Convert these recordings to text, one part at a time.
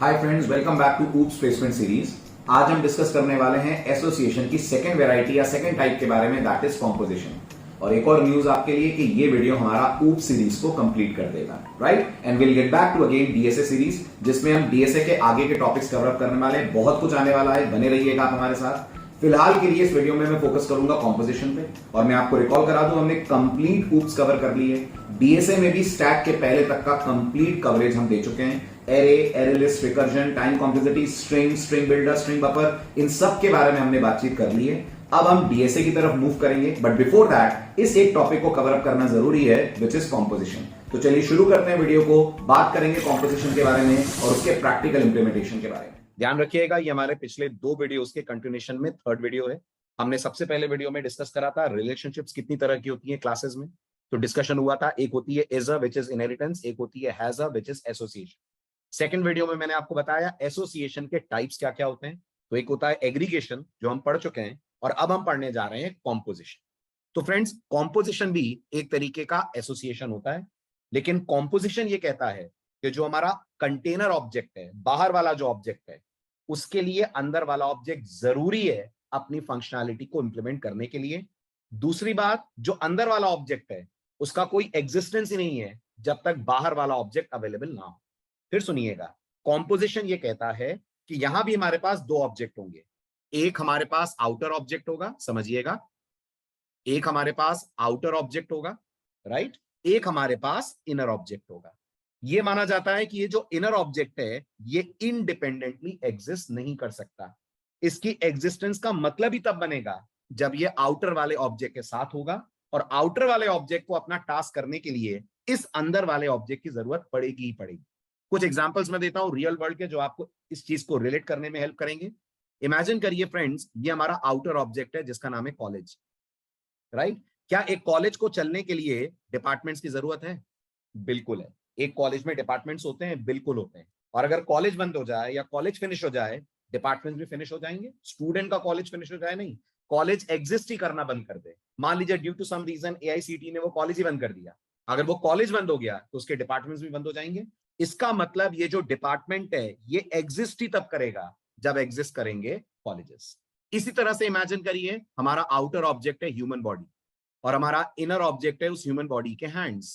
Hi friends, welcome back to OOPS placement series. आज हम discuss करने वाले हैं एसोसिएशन की सेकंड वैरायटी या सेकंड टाइप के बारे में, दैट इज कॉम्पोजिशन। और एक और न्यूज आपके लिए कि ये वीडियो हमारा ऊप सीरीज को कंप्लीट कर देगा, right? And will get back to again DSA series, जिसमें हम डीएसए के आगे के टॉपिक्स कवर अप करने वाले हैं। बहुत कुछ आने वाला है, बने रहिएगा आप हमारे साथ। फिलहाल के लिए इस वीडियो में मैं फोकस करूंगा कॉम्पोजिशन पे। और मैं आपको रिकॉल करा दूं, हमने कंप्लीट ऊप्स कवर कर ली है। डीएसए में भी स्टैक के पहले तक का कंप्लीट कवरेज हम दे चुके हैं। Array, array list, recursion, time complexity, string, string builder, string buffer, इन सब के बारे में हमने बातचीत कर ली है। अब हम डीएसए की तरफ मूव करेंगे, बट बिफोर दैट इस एक टॉपिक को कवर अप करना जरूरी है, विच इज कॉम्पोजिशन। तो चलिए शुरू करते हैं वीडियो को। बात करेंगे कॉम्पोजिशन के बारे में और उसके प्रैक्टिकल इंप्लीमेंटेशन के बारे में। ध्यान रखिएगा, ये हमारे पिछले 2 वीडियोस के कंटिन्यूएशन में 3rd वीडियो है। हमने सबसे पहले वीडियो में डिस्कस करा था रिलेशनशिप्स कितनी तरह की होती है क्लासेस में। तो डिस्कशन हुआ था, एक होती है is a which is inheritance, एक होती है has a which is association. Second video में मैंने आपको बताया एसोसिएशन के टाइप्स क्या क्या होते हैं। तो एक होता है एग्रीगेशन, जो हम पढ़ चुके हैं, और अब हम पढ़ने जा रहे हैं कॉम्पोजिशन। तो फ्रेंड्स, कॉम्पोजिशन भी एक तरीके का एसोसिएशन होता है, लेकिन कॉम्पोजिशन ये कहता है कि जो हमारा कंटेनर ऑब्जेक्ट है, बाहर वाला जो ऑब्जेक्ट है, उसके लिए अंदर वाला ऑब्जेक्ट जरूरी है अपनी फंक्शनैलिटी को इंप्लीमेंट करने के लिए। दूसरी बात, जो अंदर वाला ऑब्जेक्ट है उसका कोई एग्जिस्टेंस ही नहीं है जब तक बाहर वाला ऑब्जेक्ट अवेलेबल ना हो। फिर सुनिएगा, कॉम्पोजिशन ये कहता है कि यहां भी हमारे पास 2 ऑब्जेक्ट होंगे। एक हमारे पास आउटर ऑब्जेक्ट होगा, समझिएगा, एक हमारे पास आउटर ऑब्जेक्ट होगा, राइट? एक हमारे पास इनर ऑब्जेक्ट होगा। यह माना जाता है कि ये जो इनर ऑब्जेक्ट है ये इंडिपेंडेंटली एग्जिस्ट नहीं कर सकता। इसकी एग्जिस्टेंस का मतलब ही तब बनेगा जब ये आउटर वाले ऑब्जेक्ट के साथ होगा, और आउटर वाले ऑब्जेक्ट को अपना टास्क करने के लिए इस अंदर वाले ऑब्जेक्ट की जरूरत पड़ेगी ही पड़ेगी। कुछ एग्जांपल्स मैं देता हूं रियल वर्ल्ड के, जो आपको इस चीज को रिलेट करने में हेल्प करेंगे। इमेजिन करिए फ्रेंड्स, ये हमारा आउटर ऑब्जेक्ट है जिसका नाम है कॉलेज, राइट? क्या एक कॉलेज को चलने के लिए डिपार्टमेंट्स की जरूरत है? बिल्कुल है। एक कॉलेज में डिपार्टमेंट्स होते हैं, बिल्कुल होते हैं। और अगर कॉलेज बंद हो जाए या कॉलेज फिनिश हो जाए, डिपार्टमेंट्स भी फिनिश हो जाएंगे। स्टूडेंट का कॉलेज फिनिश हो जाए नहीं, कॉलेज एग्जिस्ट ही करना बंद कर दे। मान लीजिए due to some reason AICT ने वो कॉलेज ही बंद कर दिया, अगर वो कॉलेज बंद हो गया तो उसके डिपार्टमेंट्स भी बंद हो जाएंगे। इसका मतलब ये जो डिपार्टमेंट है ये एग्जिस्ट ही तब करेगा जब एग्जिस्ट करेंगे कॉलेजेस। इसी तरह से इमेजिन करिए, हमारा आउटर ऑब्जेक्ट है ह्यूमन बॉडी, और हमारा इनर ऑब्जेक्ट है उस ह्यूमन बॉडी के हैंड्स।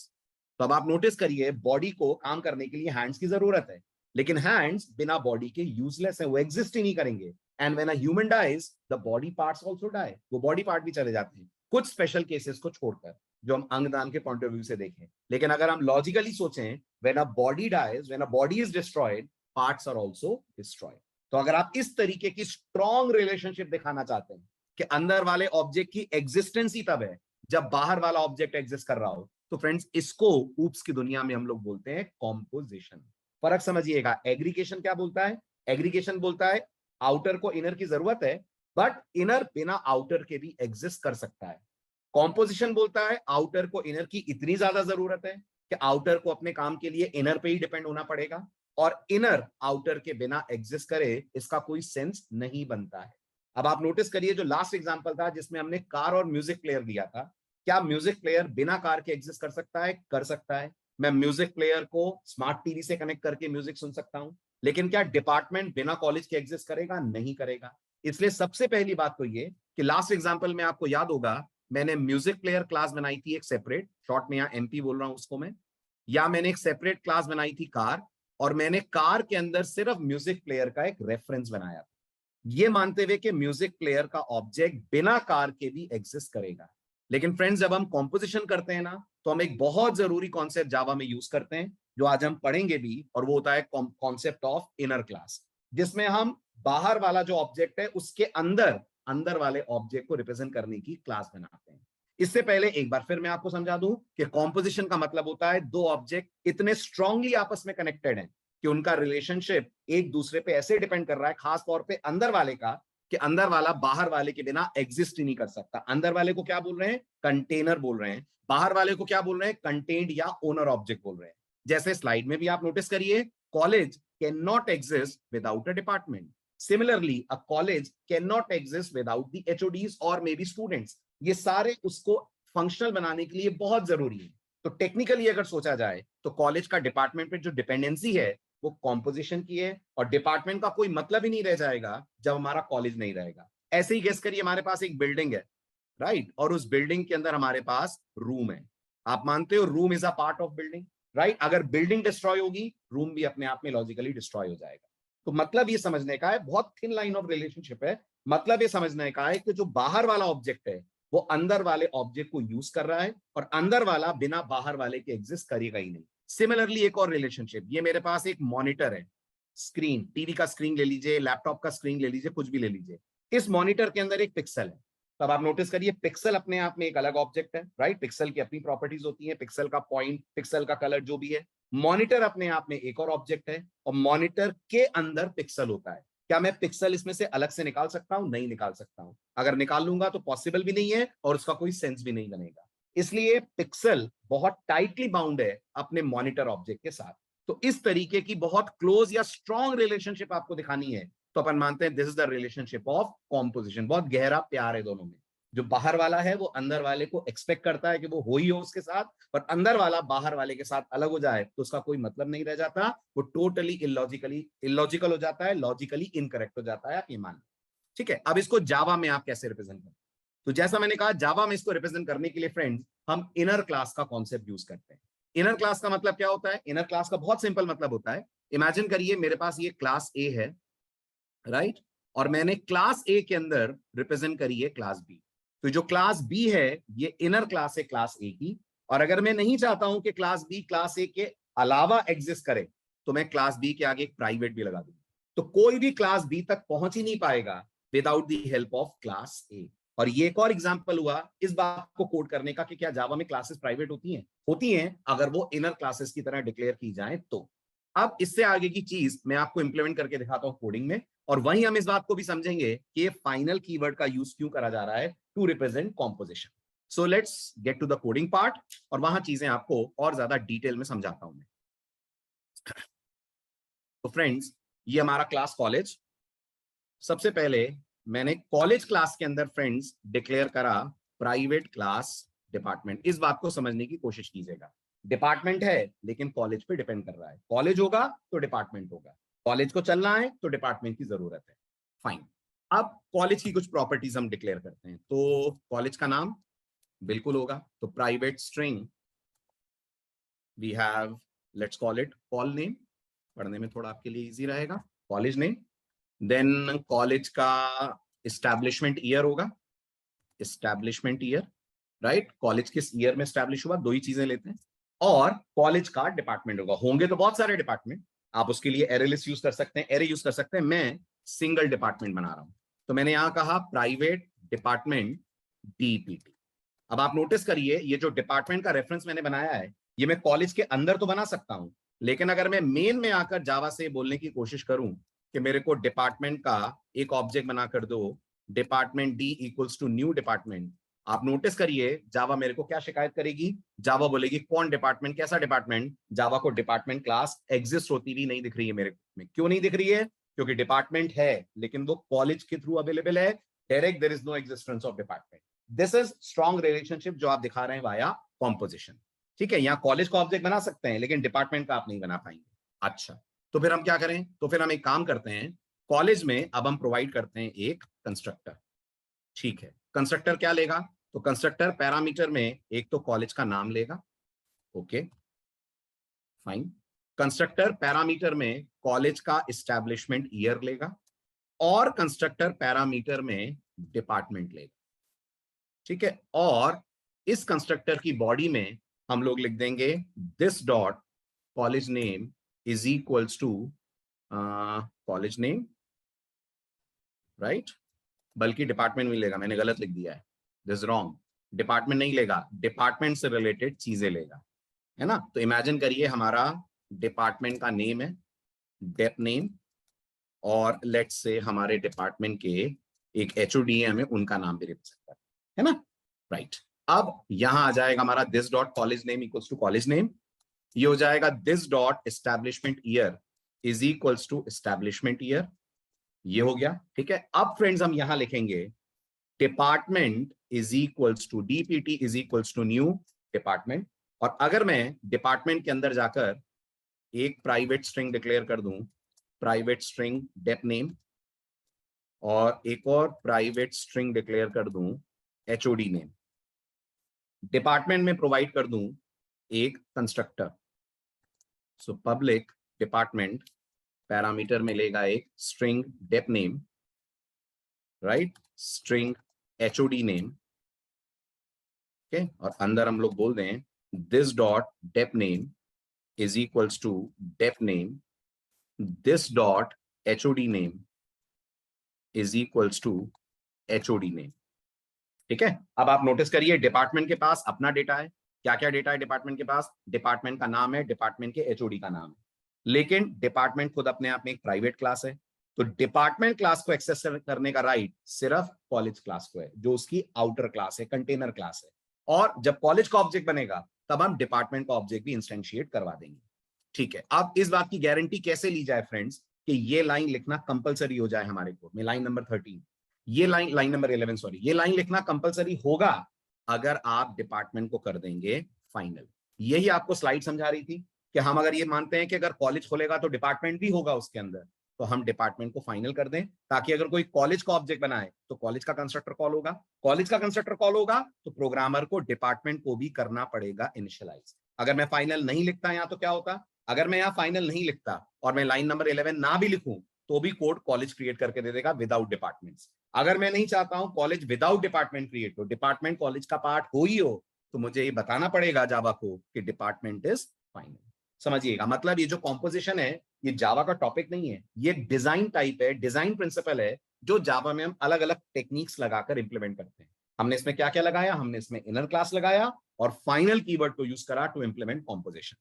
तो अब आप नोटिस करिए, बॉडी को काम करने के लिए हैंड्स की जरूरत है, लेकिन हैंड्स बिना बॉडी के यूजलेस है, वो एग्जिस्ट ही नहीं करेंगे। And when a human dies, the body parts also die, वो बॉडी पार्ट भी चले जाते हैं, कुछ स्पेशल केसेस को छोड़कर जो हम अंगदान के पॉइंट ऑफ व्यू से देखें। लेकिन अगर हम लॉजिकली सोचें, when a body dies, when a body is destroyed, parts are also destroyed. तो अगर आप इस तरीके की स्ट्रॉन्ग रिलेशनशिप दिखाना चाहते हैं कि अंदर वाले ऑब्जेक्ट की एग्जिस्टेंस ही तब है जब बाहर वाला ऑब्जेक्ट एग्जिस्ट कर रहा हो, तो फ्रेंड्स इसको ऊप्स की दुनिया में हम लोग बोलते हैं कॉम्पोजिशन। फर्क समझिएगा, एग्रीगेशन क्या बोलता है? एग्रीगेशन बोलता है आउटर को इनर की जरूरत है, बट इनर बिना आउटर के भी एग्जिस्ट कर सकता है। कॉम्पोजिशन बोलता है आउटर को इनर की इतनी ज्यादा जरूरत है कि आउटर को अपने काम के लिए इनर पे ही डिपेंड होना पड़ेगा, और इनर आउटर के बिना एग्जिस्ट करे इसका कोई सेंस नहीं बनता है। अब आप नोटिस करिए, जो लास्ट एग्जांपल था जिसमें हमने कार और म्यूजिक प्लेयर दिया था, क्या म्यूजिक प्लेयर बिना कार के एग्जिस्ट कर सकता है? कर सकता है। मैं म्यूजिक प्लेयर को स्मार्ट टीवी से कनेक्ट करके म्यूजिक सुन सकता हूं, लेकिन क्या डिपार्टमेंट बिना कॉलेज के एग्जिस्ट करेगा? नहीं करेगा। इसलिए सबसे पहली बात तो ये कि लास्ट एग्जांपल में आपको याद होगा, मैंने म्यूजिक प्लेयर क्लास बनाई थी एक सेपरेट, शॉर्ट में यहां एमपी बोल रहा हूं उसको मैं, या मैंने एक सेपरेट क्लास बनाई थी कार, और मैंने कार के अंदर सिर्फ म्यूजिक प्लेयर का एक रेफरेंस बनाया, ये मानते हुए कि म्यूजिक प्लेयर का ऑब्जेक्ट बिना कार के भी एग्जिस्ट करेगा। लेकिन फ्रेंड्स, जब हम कॉम्पोजिशन करते हैं ना, तो हम एक बहुत जरूरी कॉन्सेप्ट जावा में यूज करते हैं, जो आज हम पढ़ेंगे भी, और वो होता है कॉन्सेप्ट ऑफ इनर क्लास, जिसमें हम बाहर वाला जो ऑब्जेक्ट है उसके अंदर अंदर वाले ऑब्जेक्ट को रिप्रेजेंट करने की क्लास बनाते हैं। इससे पहले एक बार फिर मैं आपको समझा दूं कि कॉम्पोजिशन का मतलब होता है 2 ऑब्जेक्ट इतने स्ट्रांगली आपस में कनेक्टेड हैं कि उनका रिलेशनशिप एक दूसरे पे ऐसे डिपेंड कर रहा है, खास तौर पे अंदर वाले का, कि अंदर वाला बाहर वाले के बिना एग्जिस्ट ही नहीं कर सकता। अंदर वाले को क्या बोल रहे हैं? कंटेनर बोल रहे हैं। बाहर वाले को क्या बोल रहे हैं? कंटेंट या ओनर ऑब्जेक्ट बोल रहे हैं। जैसे स्लाइड में भी आप नोटिस करिए, college can not exist without a department. Similarly a college can not exist without the HODs और मे बी स्टूडेंट्स। ये सारे उसको फंक्शनल बनाने के लिए बहुत जरूरी है। तो टेक्निकली अगर सोचा जाए तो कॉलेज का डिपार्टमेंट पे जो डिपेंडेंसी है वो कॉम्पोजिशन की है, और डिपार्टमेंट का कोई मतलब ही नहीं रह जाएगा जब हमारा कॉलेज नहीं रहेगा। ऐसे ही गेस करिए, हमारे पास एक बिल्डिंग है, राइट, और उस बिल्डिंग के अंदर हमारे पास रूम है। आप मानते हो room is a part of building, right? अगर बिल्डिंग डिस्ट्रॉय होगी, रूम भी अपने आप में लॉजिकली डिस्ट्रॉय हो जाएगा। तो मतलब ये समझने का है, बहुत थिन लाइन ऑफ रिलेशनशिप है, मतलब ये समझने का है कि जो बाहर वाला ऑब्जेक्ट है वो अंदर वाले ऑब्जेक्ट को यूज कर रहा है, और अंदर वाला बिना बाहर वाले के एग्जिस्ट करेगा ही नहीं। सिमिलरली एक और रिलेशनशिप, ये मेरे पास एक मॉनिटर है, स्क्रीन, टीवी का स्क्रीन ले लीजिए, लैपटॉप का स्क्रीन ले लीजिए, कुछ भी ले लीजिए। इस मॉनिटर के अंदर एक पिक्सल है। तब आप नोटिस करिए, पिक्सल अपने आप में एक अलग ऑब्जेक्ट है, राइट? पिक्सल की अपनी प्रॉपर्टीज होती है, पिक्सल का पॉइंट, पिक्सल का कलर, जो भी है। मॉनिटर अपने आप में एक और ऑब्जेक्ट है, और मॉनिटर के अंदर पिक्सल होता है। क्या मैं पिक्सल इसमें से अलग से निकाल सकता हूं? नहीं निकाल सकता हूं। अगर निकाल लूंगा तो पॉसिबल भी नहीं है, और उसका कोई सेंस भी नहीं बनेगा। इसलिए पिक्सल बहुत टाइटली बाउंड है अपने मॉनिटर ऑब्जेक्ट के साथ। तो इस तरीके की बहुत क्लोज या स्ट्रॉन्ग रिलेशनशिप आपको दिखानी है, तो अपन मानते हैं this is the relationship of composition. बहुत गहरा प्यार है दोनों में। जो बाहर वाला है वो अंदर वाले को एक्सपेक्ट करता है कि वो हो ही हो उसके साथ, और अंदर वाला बाहर वाले के साथ अलग हो जाए तो उसका कोई मतलब नहीं रह जाता, वो टोटली इलॉजिकल हो जाता है, लॉजिकली इनकरेक्ट हो जाता है, आप ये मान लो। ठीक है, अब इसको जावा में आप कैसे रिप्रेजेंट करें? तो जैसा मैंने कहा, जावा में इसको रिप्रेजेंट करने के लिए फ्रेंड्स हम इनर क्लास का कॉन्सेप्ट यूज करते हैं। इनर क्लास का मतलब क्या होता है? इनर क्लास का बहुत सिंपल मतलब होता है, इमेजिन करिए मेरे पास ये क्लास ए है, राइट, और मैंने क्लास ए के अंदर रिप्रेजेंट करी है क्लास बी। तो जो क्लास बी है ये इनर क्लास है क्लास ए की, और अगर मैं नहीं चाहता हूं कि क्लास बी क्लास ए के अलावा एग्जिस्ट करे, तो मैं क्लास बी के आगे एक प्राइवेट भी लगा दूंगा। तो कोई भी क्लास बी तक पहुंच ही नहीं पाएगा without the help of class ए। और ये एक और एग्जांपल हुआ इस बात को कोड करने का कि क्या जावा में क्लासेस प्राइवेट होती हैं अगर वो इनर क्लासेस की तरह डिक्लेयर की जाए तो। अब इससे आगे की चीज मैं आपको इंप्लीमेंट करके दिखाता हूं कोडिंग में, और वहीं हम इस बात को भी समझेंगे कि ये फाइनल कीवर्ड का यूज क्यों करा जा रहा है to represent composition. So let's get to the coding part, और वहां चीजें आपको और ज्यादा डिटेल में समझाता हूं मैं। तो फ्रेंड्स, ये हमारा क्लास कॉलेज। सबसे पहले मैंने कॉलेज क्लास के अंदर फ्रेंड्स डिक्लेयर करा प्राइवेट क्लास डिपार्टमेंट। इस बात को समझने की कोशिश कीजिएगा, डिपार्टमेंट है लेकिन कॉलेज पे डिपेंड कर रहा है। कॉलेज होगा तो डिपार्टमेंट होगा, कॉलेज को चलना है तो डिपार्टमेंट की जरूरत है। फाइन, अब कॉलेज की कुछ प्रॉपर्टीज हम डिक्लेयर करते हैं। तो कॉलेज का नाम बिल्कुल होगा, तो private string we have, let's call it call name, पढ़ने में थोड़ा आपके लिए इजी रहेगा, कॉलेज नेम। देन कॉलेज का एस्टैब्लिशमेंट ईयर होगा, एस्टैब्लिशमेंट ईयर, राइट, कॉलेज किस ईयर में एस्टैब्लिश हुआ, दो ही चीजें लेते हैं। और कॉलेज का डिपार्टमेंट होगा, होंगे तो बहुत सारे डिपार्टमेंट, आप उसके लिए एरे लिस्ट यूज कर सकते हैं, एरे यूज कर सकते हैं। मैं सिंगल डिपार्टमेंट बना रहा हूं, तो मैंने यहां कहा प्राइवेट डिपार्टमेंट डीपीटी। अब आप नोटिस करिए, ये जो डिपार्टमेंट का रेफरेंस मैंने बनाया है ये मैं कॉलेज के अंदर तो बना सकता हूं, लेकिन अगर मैं मेन में आकर जावा से बोलने की कोशिश करूं कि मेरे को डिपार्टमेंट का एक ऑब्जेक्ट बना कर दो, department D equals to new department, आप नोटिस करिए जावा मेरे को क्या शिकायत करेगी, जावा बोलेगी कौन डिपार्टमेंट, कैसा डिपार्टमेंट? जावा को डिपार्टमेंट क्लास एग्जिस्ट होती भी नहीं दिख रही है मेरे में। क्यों नहीं दिख रही है? क्योंकि डिपार्टमेंट है लेकिन वो कॉलेज के थ्रू अवेलेबल है, direct there is no existence of department. This is strong relationship जो आप दिखा रहे हैं वाया कॉम्पोजिशन। ठीक है, यहां कॉलेज को ऑब्जेक्ट बना सकते हैं लेकिन डिपार्टमेंट का आप नहीं बना पाएंगे। अच्छा, तो फिर हम क्या करें? तो फिर हम एक काम करते हैं, कॉलेज में अब हम प्रोवाइड करते हैं एक कंस्ट्रक्टर। ठीक है, कंस्ट्रक्टर क्या लेगा? तो कंस्ट्रक्टर पैरामीटर में एक तो कॉलेज का नाम लेगा, ओके फाइन। कंस्ट्रक्टर पैरामीटर में कॉलेज का एस्टैब्लिशमेंट ईयर लेगा, और कंस्ट्रक्टर पैरामीटर में डिपार्टमेंट लेगा। ठीक है, और इस कंस्ट्रक्टर की बॉडी में हम लोग लिख देंगे this dot college name is equals to college name, right, बल्कि डिपार्टमेंट नहीं लेगा, मैंने गलत लिख दिया है, दिस रॉन्ग, डिपार्टमेंट नहीं लेगा, डिपार्टमेंट से रिलेटेड चीजें लेगा, है ना। तो इमेजिन करिए हमारा डिपार्टमेंट का नेम है डेप नेम, और लेट्स से हमारे डिपार्टमेंट के एक एचओडीएम है, उनका नाम भी लिख सकता है ना, राइट। अब यहां आ जाएगा हमारा this dot college name equals to college name, ये हो जाएगा this dot establishment year is equals to establishment year, ये हो गया। ठीक है, अब फ्रेंड्स हम यहां लिखेंगे department is equals to DPT is equals to new department, और अगर मैं डिपार्टमेंट के अंदर जाकर एक प्राइवेट स्ट्रिंग डिक्लेयर कर दूं, प्राइवेट स्ट्रिंग डेप नेम, और एक और प्राइवेट स्ट्रिंग डिक्लेयर कर दूं एचओडी नेम। डिपार्टमेंट में प्रोवाइड कर दूं एक constructor, so public department parameter में लेगा एक string dep name, right, string HOD name, okay, और अंदर हम लोग बोल दें this dot dep name is equals to dep name, this dot HOD name is equals to HOD name. ठीक है, अब आप नोटिस करिए डिपार्टमेंट के पास अपना डेटा है। क्या क्या डेटा है डिपार्टमेंट के पास? डिपार्टमेंट का नाम है, डिपार्टमेंट के एचओडी का नाम है, लेकिन डिपार्टमेंट खुद अपने आप में एक प्राइवेट क्लास है, तो डिपार्टमेंट क्लास को एक्सेस करने का राइट सिर्फ कॉलेज क्लास को है, जो उसकी आउटर क्लास है, कंटेनर क्लास है। और जब कॉलेज का ऑब्जेक्ट बनेगा तब हम डिपार्टमेंट का ऑब्जेक्ट भी इंस्टेंशिएट करवा देंगे। ठीक है, अब इस बात की गारंटी कैसे ली जाए फ्रेंड्स कि ये लाइन लिखना कंपलसरी हो जाए हमारे कोड में, लाइन नंबर 13, ये लाइन नंबर 11 सॉरी, ये लाइन लिखना कंपलसरी होगा अगर आप डिपार्टमेंट को कर देंगे फाइनल। यही आपको स्लाइड समझा रही थी कि हम अगर ये मानते हैं कि अगर कॉलेज खोलेगा तो डिपार्टमेंट भी होगा उसके अंदर, तो हम डिपार्टमेंट को फाइनल कर दें, ताकि अगर कोई कॉलेज का ऑब्जेक्ट बनाए तो कॉलेज का कंस्ट्रक्टर कॉल होगा, कॉलेज का कंस्ट्रक्टर कॉल होगा तो प्रोग्रामर को डिपार्टमेंट को भी करना पड़ेगा इनिशियलाइज। अगर मैं फाइनल नहीं लिखता यहाँ तो क्या होता? अगर मैं यहाँ फाइनल नहीं लिखता और मैं लाइन नंबर 11 ना भी लिखूं तो भी कोड कॉलेज क्रिएट करके दे देगा विदाउट डिपार्टमेंट्स। अगर मैं नहीं चाहता हूं कॉलेज विदाउट डिपार्टमेंट क्रिएट हो, डिपार्टमेंट कॉलेज का पार्ट हो ही हो, तो मुझे ये बताना पड़ेगा जावा को कि डिपार्टमेंट इज फाइनल। समझिएगा, मतलब ये जो कॉम्पोजिशन है ये जावा का टॉपिक नहीं है, ये डिजाइन टाइप है, डिजाइन प्रिंसिपल है, जो जावा में हम अलग अलग टेक्निक्स लगाकर इंप्लीमेंट करते हैं। हमने इसमें क्या क्या लगाया? हमने इसमें इनर क्लास लगाया और फाइनल कीवर्ड को यूज करा टू इंप्लीमेंट कॉम्पोजिशन।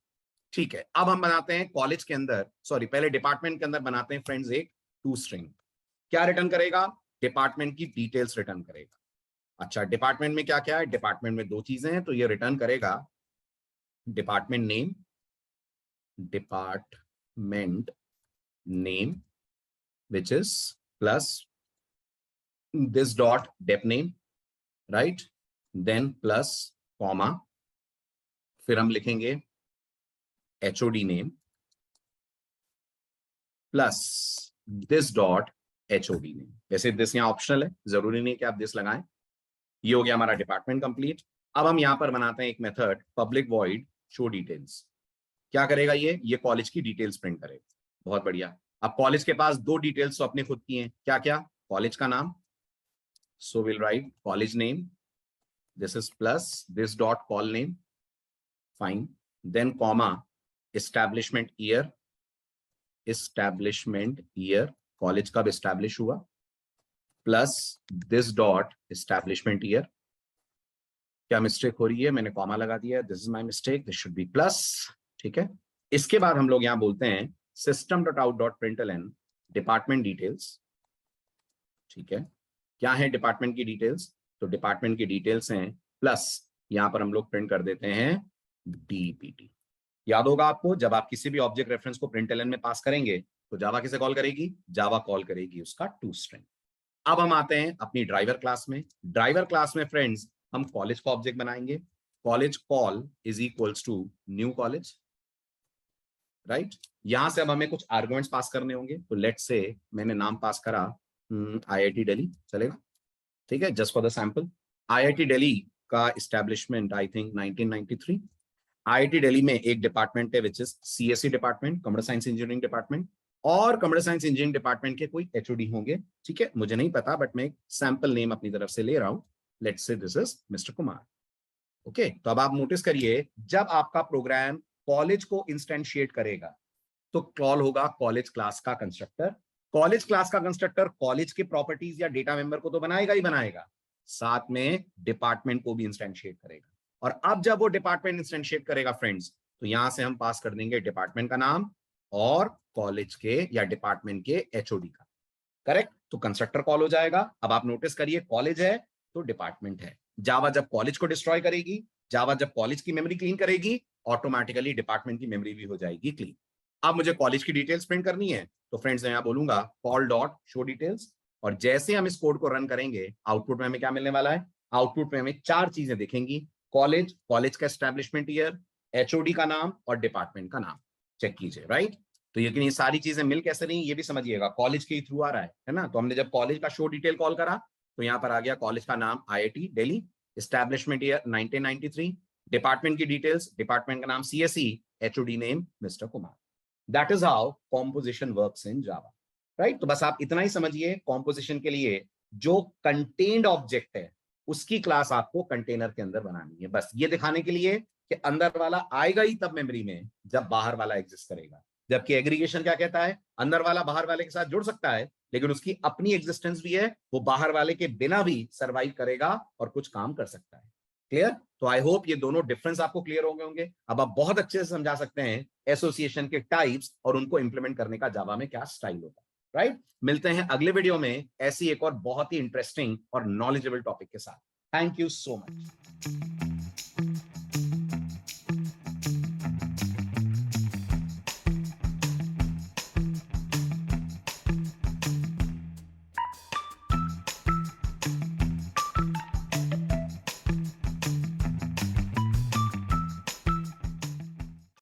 ठीक है, अब हम बनाते हैं कॉलेज के अंदर, सॉरी पहले डिपार्टमेंट के अंदर बनाते हैं फ्रेंड्स एक टू स्ट्रिंग। क्या रिटर्न करेगा? डिपार्टमेंट की डिटेल्स रिटर्न करेगा। अच्छा, डिपार्टमेंट में क्या क्या है? डिपार्टमेंट में दो चीजें हैं, तो ये रिटर्न करेगा department name, department name which is plus this dot dep name, right, then plus comma, फिर हम लिखेंगे HOD name plus this dot HOD name. वैसे दिस यहाँ ऑप्शनल है, जरूरी नहीं कि आप दिस लगाएं। ये हो गया हमारा डिपार्टमेंट कंप्लीट। अब हम यहां पर बनाते हैं एक method public void show details. क्या करेगा ये कॉलेज की डिटेल्स प्रिंट करेगा। बहुत बढ़िया। अब कॉलेज के पास दो डिटेल्स तो अपने खुद की हैं, क्या क्या? कॉलेज का नाम, so will write college name, this is plus this dot call name, fine, then comma establishment year, establishment year college कब एस्टैब्लिश हुआ, plus this dot establishment year. क्या मिस्टेक हो रही है? मैंने कॉमा लगा दिया, this is my mistake, this should be plus. ठीक है, इसके बाद हम लोग यहां बोलते हैं system dot out dot println department details. ठीक है, क्या है डिपार्टमेंट की डिटेल्स? तो डिपार्टमेंट की डिटेल्स हैं प्लस यहां पर हम लोग प्रिंट कर देते हैं डीपीटी। याद होगा आपको, जब आप किसी भी ऑब्जेक्ट रेफरेंस को प्रिंटलन में पास करेंगे तो जावा किसे कॉल करेगी? जावा कॉल करेगी उसका टू स्ट्रिंग। अब हम आते हैं अपनी ड्राइवर क्लास में। ड्राइवर क्लास में फ्रेंड्स हम कॉलेज का ऑब्जेक्ट बनाएंगे, college call is equals to new college, right. यहां से अब हमें कुछ आर्गुमेंट्स पास करने होंगे, तो लेट्स से मैंने नाम पास करा आईआईटी दिल्ली, चलेगा? ठीक है, just for the sample. IIT Delhi का establishment I think 1993। IIT Delhi में एक डिपार्टमेंट है which is CSC department, computer science engineering department, और कंप्यूटर साइंस इंजीनियरिंग डिपार्टमेंट के कोई एचओडी होंगे। ठीक है, मुझे नहीं पता, बट मैं एक सैंपल नेम अपनी तरफ से ले रहा हूं, let's say this is mister Kumar. Okay, तो अब आप नोटिस करिए, जब आपका प्रोग्राम कॉलेज को इंस्टेंशिएट करेगा तो कॉल होगा कॉलेज क्लास का कंस्ट्रक्टर। कॉलेज क्लास का कंस्ट्रक्टर कॉलेज के प्रॉपर्टीज या डेटा मेंबर को तो बनाएगा ही बनाएगा, साथ में डिपार्टमेंट को भी इंस्टेंशिएट करेगा। और अब जब वो डिपार्टमेंट इंस्टेंशिएट करेगा फ्रेंड्स, तो यहां से हम पास कर देंगे डिपार्टमेंट का नाम और कॉलेज के या डिपार्टमेंट के एचओडी का, करेक्ट? तो कंस्ट्रक्टर कॉल हो जाएगा। अब आप नोटिस करिए, कॉलेज है तो डिपार्टमेंट है। जावा जब कॉलेज को डिस्ट्रॉय करेगी, जावा जब कॉलेज की मेमोरी क्लीन करेगी, ऑटोमेटिकली डिपार्टमेंट की मेमोरी भी हो जाएगी क्लीन। अब मुझे कॉलेज की डिटेल्स प्रिंट करनी है, तो फ्रेंड्स मैं यहां बोलूंगा कॉल डॉट शो डिटेल्स, और जैसे हम इस कोड को रन करेंगे आउटपुट में हमें क्या मिलने वाला है? आउटपुट में हमें चार चीजें दिखेंगी, कॉलेज, कॉलेज का एस्टैब्लिशमेंट ईयर, एचओडी का नाम और डिपार्टमेंट का नाम। चेक कीजिए, राइट। तो लेकिन ये सारी चीजें मिल कैसे रही, ये भी समझिएगा, कॉलेज के थ्रू आ रहा है ना। तो हमने जब कॉलेज का शो डिटेल कॉल करा तो यहाँ पर आ गया कॉलेज का नाम IIT Delhi, establishment year 1993, department की डिटेल्स, डिपार्टमेंट का नाम CSE, HOD name mister Kumar. That is how composition works in Java, right. तो बस आप इतना ही समझिए, कॉम्पोजिशन के लिए जो कंटेन्ड ऑब्जेक्ट है उसकी क्लास आपको कंटेनर के अंदर बनानी है, बस ये दिखाने के लिए कि अंदर वाला आएगा ही तब मेमोरी में जब बाहर वाला एग्जिस्ट करेगा। जबकि एग्रीगेशन क्या कहता है, अंदर वाला बाहर वाले के साथ जुड़ सकता है लेकिन उसकी अपनी एग्जिस्टेंस भी है, वो बाहर वाले के बिना भी सरवाइव करेगा और कुछ काम कर सकता है। क्लियर। तो आई होप ये दोनों डिफरेंस आपको क्लियर हो गए होंगे। अब आप बहुत अच्छे से समझा सकते हैं एसोसिएशन के टाइप्स और उनको इंप्लीमेंट करने का जावा में क्या स्टाइल होता है, राइट। मिलते हैं अगले वीडियो में ऐसी एक और बहुत ही इंटरेस्टिंग और नॉलेजेबल टॉपिक के साथ। Thank you so much.